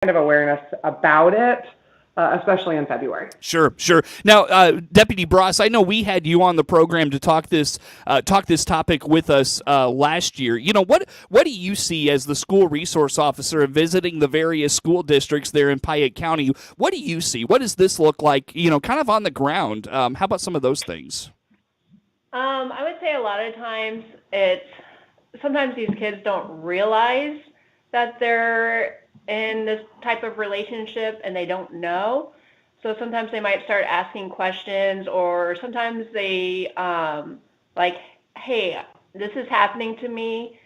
kind of awareness about it, especially in February. Sure, sure. Now, Deputy Bross, I know we had you on the program to talk this topic with us last year. What do you see as the school resource officer visiting the various school districts there in Piatt County? What do you see? What does this look like? Kind of on the ground. How about some of those things? I would say a lot of times sometimes these kids don't realize that they're in this type of relationship and they don't know. So sometimes they might start asking questions, or sometimes they like, hey, this is happening to me.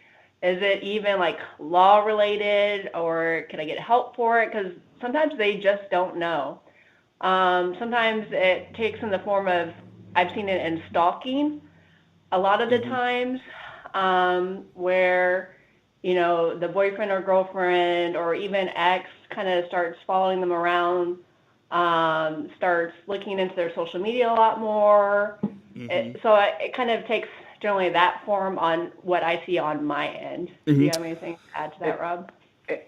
Is it even like law related, or can I get help for it? Because sometimes they just don't know. Sometimes it takes in the form of, I've seen it in stalking a lot of the times, where the boyfriend or girlfriend or even ex kind of starts following them around, starts looking into their social media a lot more. So it kind of takes generally that form on what I see on my end. Do you have anything to add to that, Rob?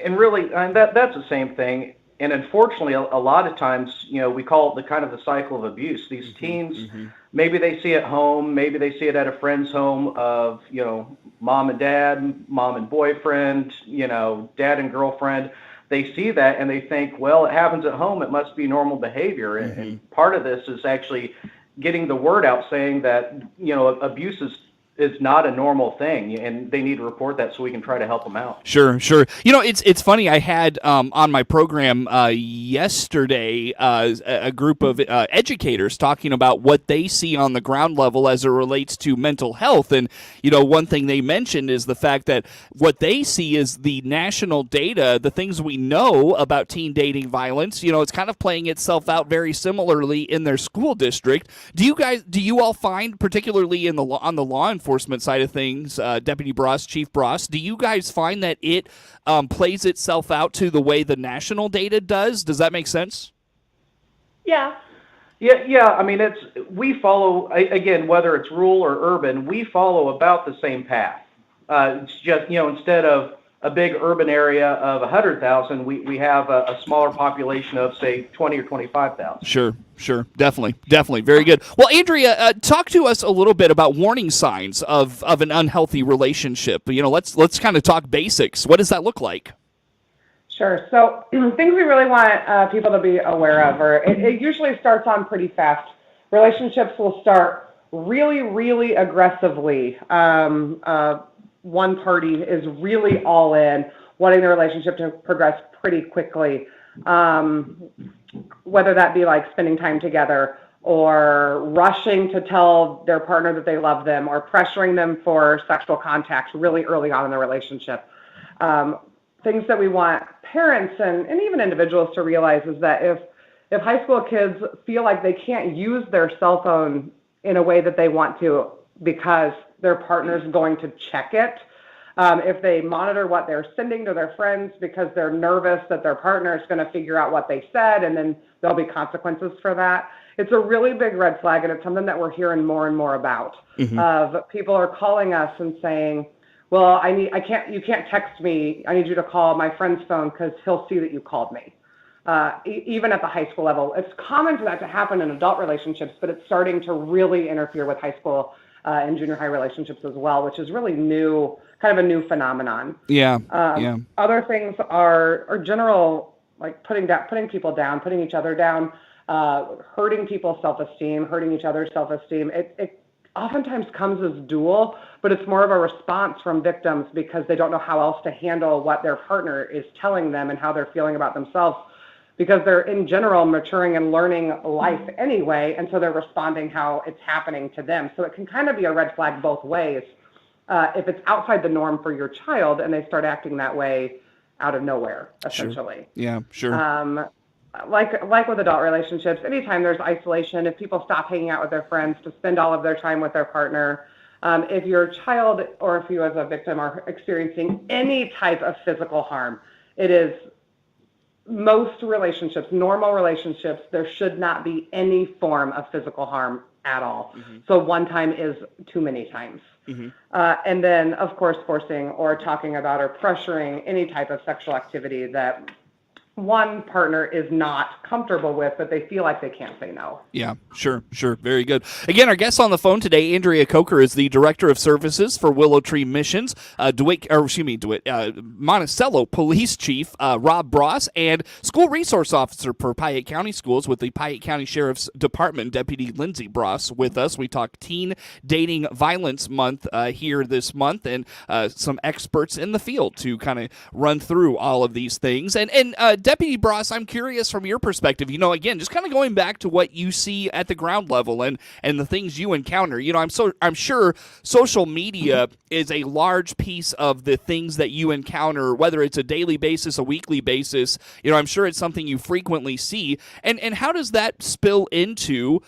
And really, that's the same thing. And unfortunately, a lot of times, we call it the cycle of abuse. These teens, maybe they see it at home, maybe they see it at a friend's home of, mom and dad, mom and boyfriend, dad and girlfriend. They see that and they think, well, it happens at home, it must be normal behavior. And part of this is actually getting the word out, saying that, abuse is not a normal thing, and they need to report that so we can try to help them out. Sure. It's funny. I had on my program yesterday a group of educators talking about what they see on the ground level as it relates to mental health. And, one thing they mentioned is the fact that what they see is the national data, the things we know about teen dating violence, it's kind of playing itself out very similarly in their school district. Do you all find, particularly on the law enforcement side of things, Deputy Bross, Chief Bross, do you guys find that it plays itself out to the way the national data does? Does that make sense? Yeah. Yeah. I mean, we follow, again, whether it's rural or urban, we follow about the same path. It's just, instead of a big urban area of 100,000, we have a smaller population of, say, 20 or 25,000. Sure. Definitely. Very good. Well, Andrea, talk to us a little bit about warning signs of an unhealthy relationship. Let's kind of talk basics. What does that look like? Sure. So things we really want people to be aware of, or it usually starts on pretty fast. Relationships will start really, really aggressively. One party is really all in, wanting the relationship to progress pretty quickly, whether that be like spending time together or rushing to tell their partner that they love them or pressuring them for sexual contact really early on in the relationship. Things that we want parents and even individuals to realize is that if high school kids feel like they can't use their cell phone in a way that they want to because their partner's going to check it, if they monitor what they're sending to their friends because they're nervous that their partner is going to figure out what they said and then there'll be consequences for that, it's a really big red flag, and it's something that we're hearing more and more about. Of people are calling us and saying, well, you can't text me. I need you to call my friend's phone because he'll see that you called me. Even at the high school level, it's common for that to happen in adult relationships, but it's starting to really interfere with high school and junior high relationships as well, which is really new, kind of a new phenomenon. Yeah. Other things are general, like putting people down, putting each other down, hurting people's self-esteem, hurting each other's self-esteem. It oftentimes comes as dual, but it's more of a response from victims because they don't know how else to handle what their partner is telling them and how they're feeling about themselves, because they're in general maturing and learning life anyway, and so they're responding how it's happening to them. So it can kind of be a red flag both ways. If it's outside the norm for your child and they start acting that way out of nowhere, essentially. Sure. Yeah, sure. Like with adult relationships, anytime there's isolation, if people stop hanging out with their friends to spend all of their time with their partner, if your child or if you as a victim are experiencing any type of physical harm, it is most relationships, normal relationships, there should not be any form of physical harm at all. So one time is too many times. And then, of course, forcing or talking about or pressuring any type of sexual activity that one partner is not comfortable with, but they feel like they can't say no. Yeah, sure. Very good. Again, our guest on the phone today, Andrea Kocher, is the Director of Services for Willow Tree Missions, Monticello Police Chief Rob Bross, and School Resource Officer for Piatt County Schools with the Piatt County Sheriff's Department, Deputy Lindsey Bross, with us. We talk Teen Dating Violence Month here this month, and some experts in the field to kind of run through all of these things. And Deputy Bross, I'm curious from your perspective, again, just kind of going back to what you see at the ground level and the things you encounter. I'm sure social media is a large piece of the things that you encounter, whether it's a daily basis, a weekly basis. I'm sure it's something you frequently see. And how does that spill into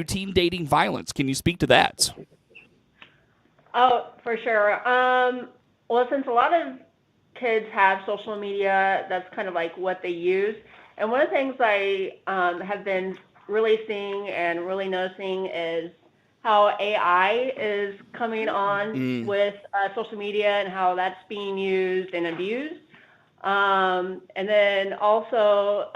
teen dating violence? Can you speak to that? Oh, for sure. Well, since a lot of kids have social media, that's kind of like what they use. And one of the things I have been really seeing and really noticing is how AI is coming on with social media and how that's being used and abused. And then also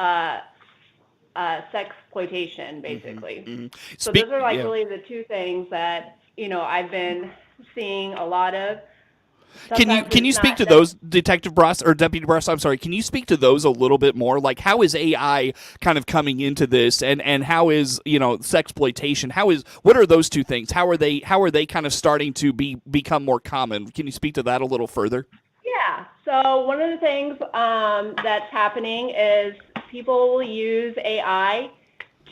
sexploitation, basically. Mm-hmm. So those are really the two things that, I've been seeing a lot of. Can you speak to those, Detective Bross or Deputy Bross? I'm sorry. Can you speak to those a little bit more? Like, how is AI kind of coming into this, and how is sexploitation? What are those two things? How are they kind of starting to become more common? Can you speak to that a little further? Yeah. So one of the things that's happening is people will use AI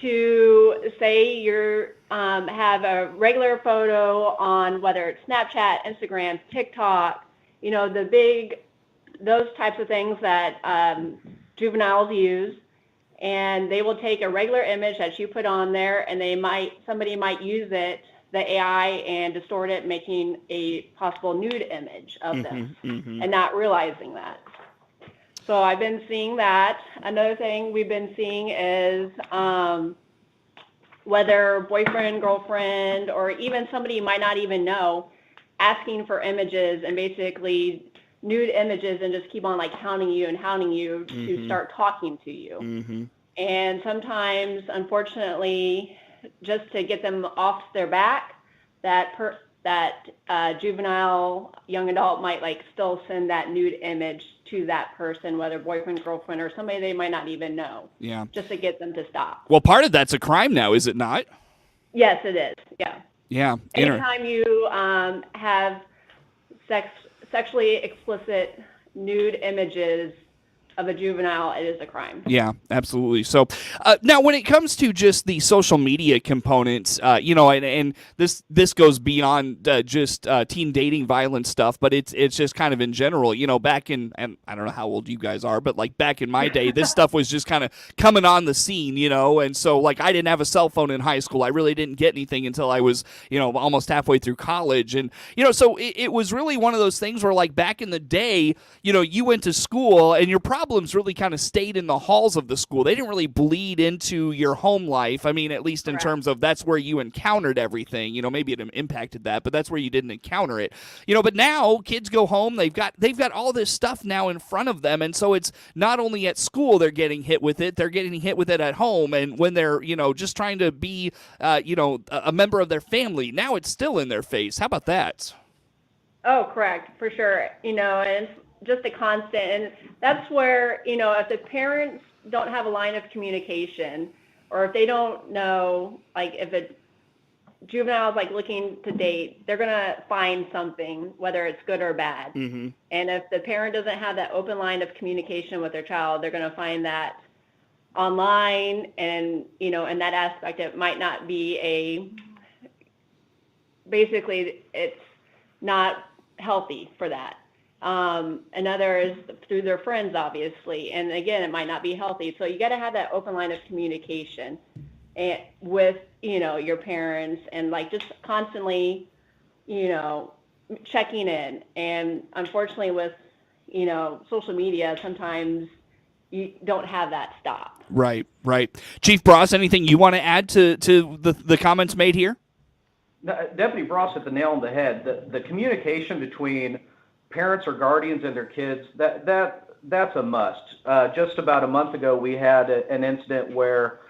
to say you're have a regular photo on whether it's Snapchat, Instagram, TikTok, those types of things that juveniles use, and they will take a regular image that you put on there, and somebody might use the AI and distort it, making a possible nude image of them, and not realizing that. So I've been seeing that. Another thing we've been seeing is whether boyfriend, girlfriend, or even somebody you might not even know, asking for images and basically nude images, and just keep on hounding you to start talking to you. And sometimes, unfortunately, just to get them off their back, that juvenile young adult might still send that nude image to that person, whether boyfriend, girlfriend, or somebody they might not even know. Yeah. Just to get them to stop. Well, part of that's a crime now, is it not? Yes, it is. Yeah. Yeah. Anytime you have sexually explicit nude images of a juvenile, it is a crime. Yeah, absolutely. So now when it comes to just the social media components, and this goes beyond just teen dating violence stuff, but it's just kind of in general, back in, and I don't know how old you guys are, but back in my day, this stuff was just kind of coming on the scene, and so I didn't have a cell phone in high school. I really didn't get anything until I was, almost halfway through college. And, so it was really one of those things where back in the day, you went to school and your problems really kind of stayed in the halls of the school. They didn't really bleed into your home life. I mean, at least in terms of that's where you encountered everything. Maybe it impacted that, but that's where you didn't encounter it. But now kids go home, they've got all this stuff now in front of them, and so it's not only at school they're getting hit with it, they're getting hit with it at home, and when they're just trying to be a member of their family, now it's still in their face. How about that? Oh, correct, for sure. And just a constant, and that's where, if the parents don't have a line of communication, or if they don't know, if a juvenile is looking to date, they're going to find something, whether it's good or bad. And if the parent doesn't have that open line of communication with their child, they're going to find that online, and, in that aspect, it might not be basically, it's not healthy for that. Another is through their friends, obviously, and again, it might not be healthy. So you got to have that open line of communication and with your parents, and just constantly checking in. And unfortunately, with social media, sometimes you don't have that stop. Right. Chief Bross, anything you want to add to the comments made here? Deputy Bross hit the nail on the head. The communication between parents or guardians and their kids, that that's a must. Just about a month ago, we had an incident where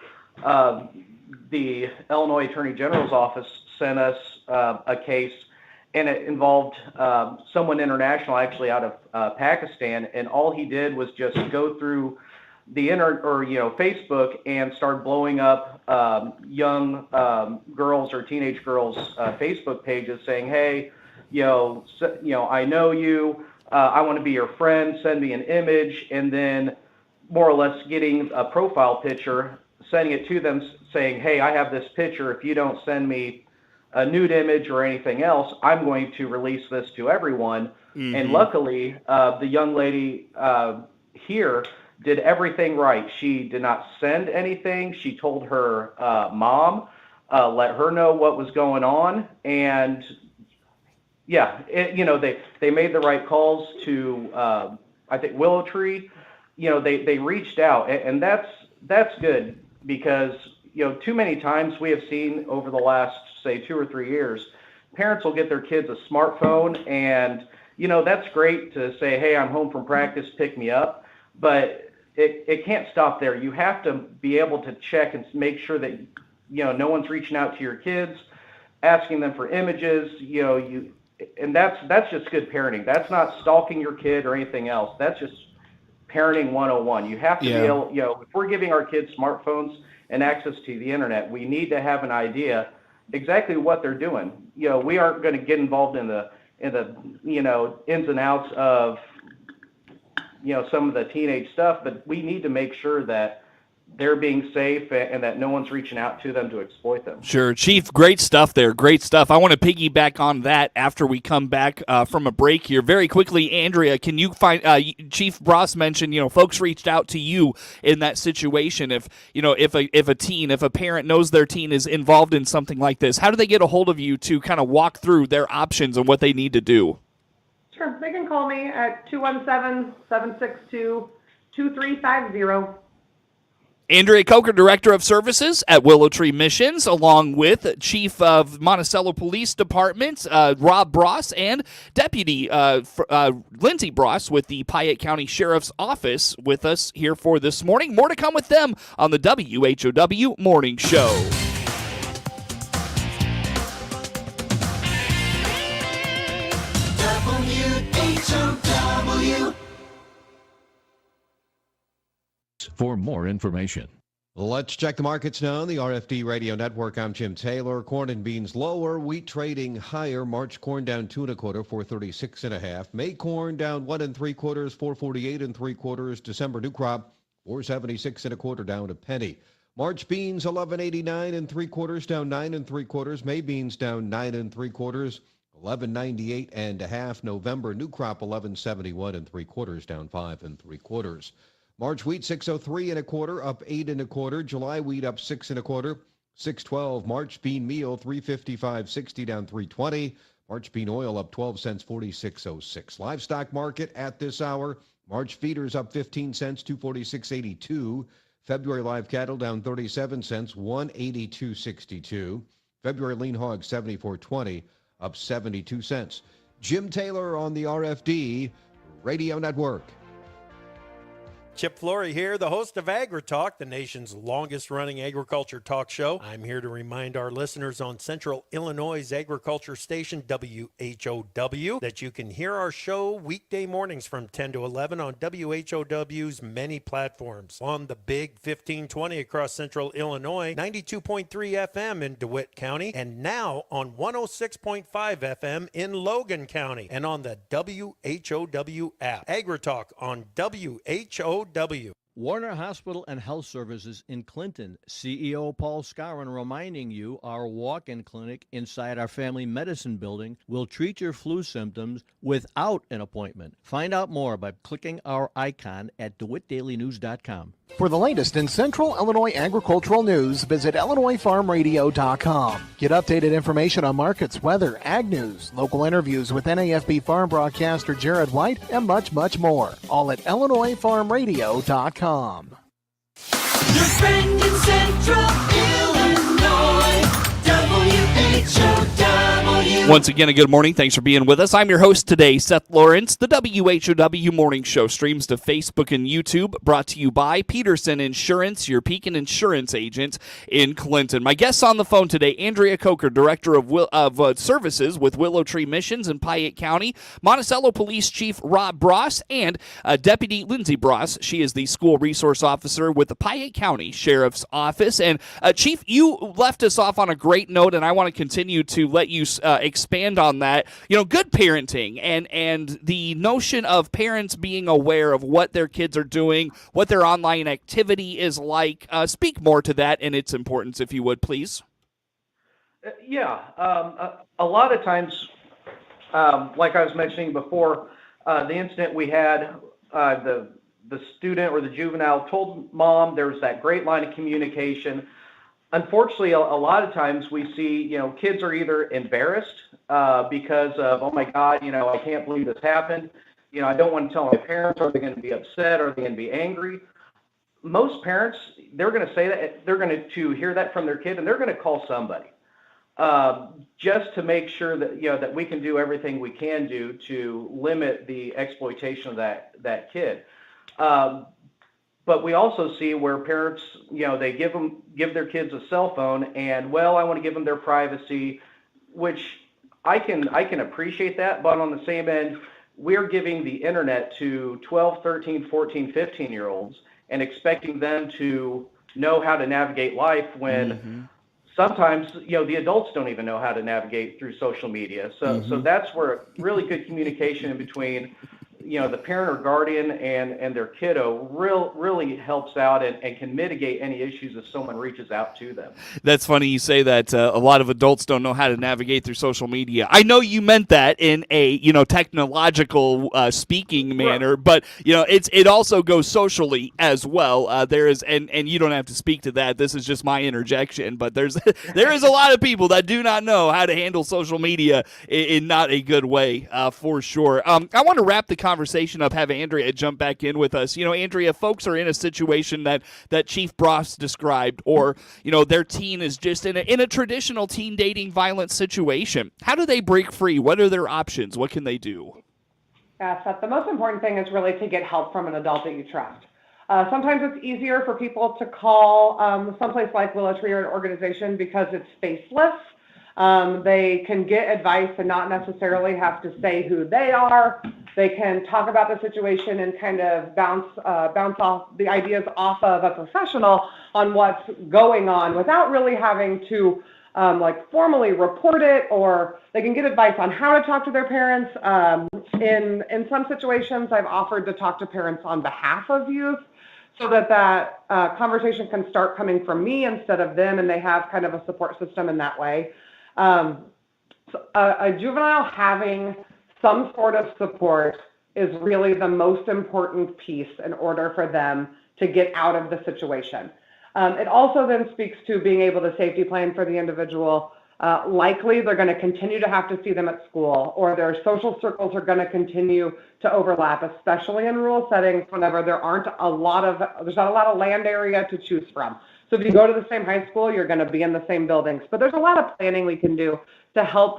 the Illinois Attorney General's office sent us a case, and it involved someone international, actually out of Pakistan, and all he did was just go through the Facebook and start blowing up young girls or teenage girls' Facebook pages, saying, "Hey, I know you. I want to be your friend. Send me an image," and then more or less getting a profile picture, sending it to them, saying, "Hey, I have this picture. If you don't send me a nude image or anything else, I'm going to release this to everyone." Mm-hmm. And luckily, the young lady here did everything right. She did not send anything. She told her mom, let her know what was going on, and they made the right calls to I think Willow. They reached out, and that's good, because too many times we have seen over the last, say, 2 or 3 years, parents will get their kids a smartphone, and that's great to say, "Hey, I'm home from practice, pick me up," but it can't stop there. You have to be able to check and make sure that no one's reaching out to your kids, asking them for images. And that's just good parenting. That's not stalking your kid or anything else. That's just parenting 101. You have to be able, if we're giving our kids smartphones and access to the internet, we need to have an idea exactly what they're doing. We aren't going to get involved in the ins and outs of some of the teenage stuff, but we need to make sure that they're being safe and that no one's reaching out to them to exploit them. Sure. Chief, great stuff there. Great stuff. I want to piggyback on that after we come back from a break here. Very quickly, Andrea, can you find, Chief Bross mentioned, folks reached out to you in that situation. If a parent knows their teen is involved in something like this, how do they get a hold of you to kind of walk through their options and what they need to do? Sure. They can call me at 217-762-2350. Andrea Kocher, Director of Services at Willow Tree Missions, along with Chief of Monticello Police Department, Rob Bross, and Deputy Lindsey Bross with the Piatt County Sheriff's Office with us here for this morning. More to come with them on the WHOW Morning Show. WHOW. For more information. Let's check the markets now on the RFD Radio Network. I'm Jim Taylor. Corn and beans lower, wheat trading higher. March corn down 2 1/4, 436 1/2. May corn down 1 3/4, 448 3/4. December new crop 476 1/4, down a penny. March beans 11.89 3/4, down 9 3/4. May beans down 9 3/4, 11.98 1/2. November new crop 11.71 3/4, down 5 3/4. March wheat 603 1/4, up 8 1/4. July wheat up 6 1/4, 612. March bean meal 355.60, down 320. March bean oil up 12 cents, 46.06. Livestock market at this hour. March feeders up 15 cents, 246.82. February live cattle down 37 cents, 182.62. February lean hogs 74.20, up 72 cents. Jim Taylor on the RFD Radio Network. Chip Flory here, the host of AgriTalk, the nation's longest-running agriculture talk show. I'm here to remind our listeners on Central Illinois' agriculture station, WHOW, that you can hear our show weekday mornings from 10 to 11 on WHOW's many platforms. On the Big 1520 across Central Illinois, 92.3 FM in DeWitt County, and now on 106.5 FM in Logan County, and on the WHOW app. AgriTalk on WHOW. Warner Hospital and Health Services in Clinton. CEO Paul Scarron reminding you our walk-in clinic inside our family medicine building will treat your flu symptoms without an appointment. Find out more by clicking our icon at DeWittDailyNews.com. For the latest in Central Illinois agricultural news, visit IllinoisFarmRadio.com. Get updated information on markets, weather, ag news, local interviews with NAFB farm broadcaster Jared White, and much, much more. All at IllinoisFarmRadio.com. Your friend in Central Illinois, WHOW. Once again, a good morning. Thanks for being with us. I'm your host today, Seth Lawrence. The WHOW Morning Show streams to Facebook and YouTube, brought to you by Peterson Insurance, your Pekin Insurance agent in Clinton. My guests on the phone today, Andrea Kocher, Director of Services with Willow Tree Missions in Piatt County, Monticello Police Chief Rob Bross, and Deputy Lindsey Bross. She is the School Resource Officer with the Piatt County Sheriff's Office. And Chief, you left us off on a great note, and I want to continue to let you expand on that. You know, good parenting and the notion of parents being aware of what their kids are doing, what their online activity is like. Speak more to that and its importance, if you would, please. A lot of times, like I was mentioning before, the incident we had, the student or the juvenile told mom there was that great line of communication. Unfortunately, a lot of times we see, kids are either embarrassed because of, oh my God, I can't believe this happened. I don't want to tell my parents. Are they going to be upset? Are they going to be angry? Most parents, they're going to say that, they're going to hear that from their kid, and they're going to call somebody just to make sure that, that we can do everything we can do to limit the exploitation of that kid. But we also see where parents, they give their kids a cell phone, and I want to give them their privacy, which I can appreciate that. But on the same end, we're giving the internet to 12, 13, 14, 15-year-olds and expecting them to know how to navigate life when sometimes, the adults don't even know how to navigate through social media. So that's where really good communication in between the parent or guardian and their kiddo really helps out and can mitigate any issues if someone reaches out to them. That's funny you say that. A lot of adults don't know how to navigate through social media. I know you meant that in a technological speaking manner, but it also goes socially as well. There is and you don't have to speak to that. This is just my interjection, but there is a lot of people that do not know how to handle social media in not a good way, for sure. I want to wrap the conversation up, have Andrea jump back in with us. Andrea, folks are in a situation that Chief Bross described, or their teen is just in a traditional teen dating violence situation. How do they break free? What are their options? What can they do? Yeah, Seth, the most important thing is really to get help from an adult that you trust. Sometimes it's easier for people to call someplace like Willow Tree or an organization because it's faceless. They can get advice and not necessarily have to say who they are. They can talk about the situation and kind of bounce off the ideas off of a professional on what's going on without really having to formally report it, or they can get advice on how to talk to their parents. In some situations, I've offered to talk to parents on behalf of youth so that conversation can start coming from me instead of them, and they have kind of a support system in that way. A juvenile having some sort of support is really the most important piece in order for them to get out of the situation. It also then speaks to being able to safety plan for the individual. Likely they're going to continue to have to see them at school, or their social circles are going to continue to overlap, especially in rural settings whenever there's not a lot of land area to choose from. So if you go to the same high school, you're going to be in the same buildings. But there's a lot of planning we can do to help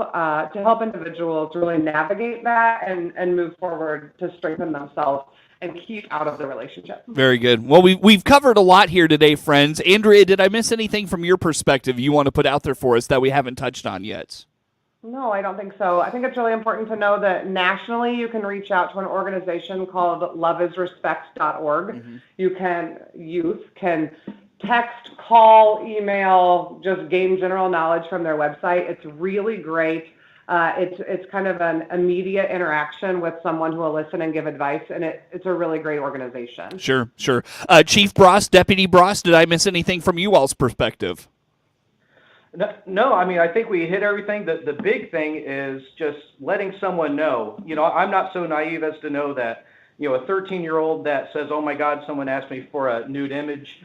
individuals really navigate that and move forward to strengthen themselves and keep out of the relationship. Very good. Well, we've covered a lot here today, friends. Andrea, did I miss anything from your perspective you want to put out there for us that we haven't touched on yet? No, I don't think so. I think it's really important to know that nationally you can reach out to an organization called loveisrespect.org. Youth can text, call, email, just gain general knowledge from their website. It's really great. It's kind of an immediate interaction with someone who will listen and give advice, and it's a really great organization. Sure. Chief Bross, Deputy Bross, did I miss anything from you all's perspective? No, I mean, I think we hit everything. The big thing is just letting someone know. I'm not so naive as to know that, a 13-year-old that says, oh my God, someone asked me for a nude image,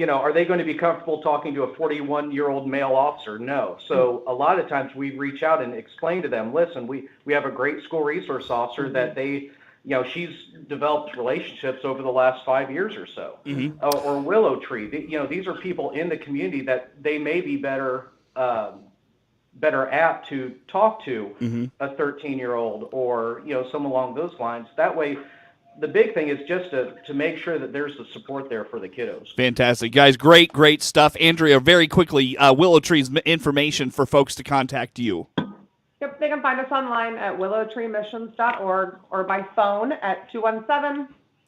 are they going to be comfortable talking to a 41-year-old male officer? No. So a lot of times we reach out and explain to them, listen, we have a great school resource officer that she's developed relationships over the last 5 years or so. Or Willow Tree. These are people in the community that they may be better better apt to talk to a 13-year-old or, someone along those lines. That way, the big thing is just to make sure that there's the support there for the kiddos. Fantastic, guys. Great stuff. Andrea, very quickly, Willow Tree's information for folks to contact you. Yep, they can find us online at willowtreemissions.org or by phone at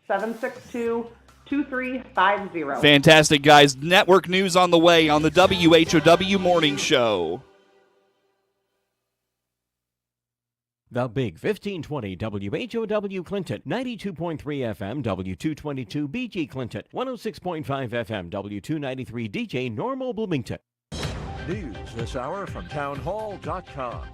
217-762-2350. Fantastic, guys. Network news on the way on the WHOW Morning Show. The Big 1520 WHOW Clinton, 92.3 FM W222 BG Clinton, 106.5 FM W293 DJ Normal Bloomington. News this hour from townhall.com.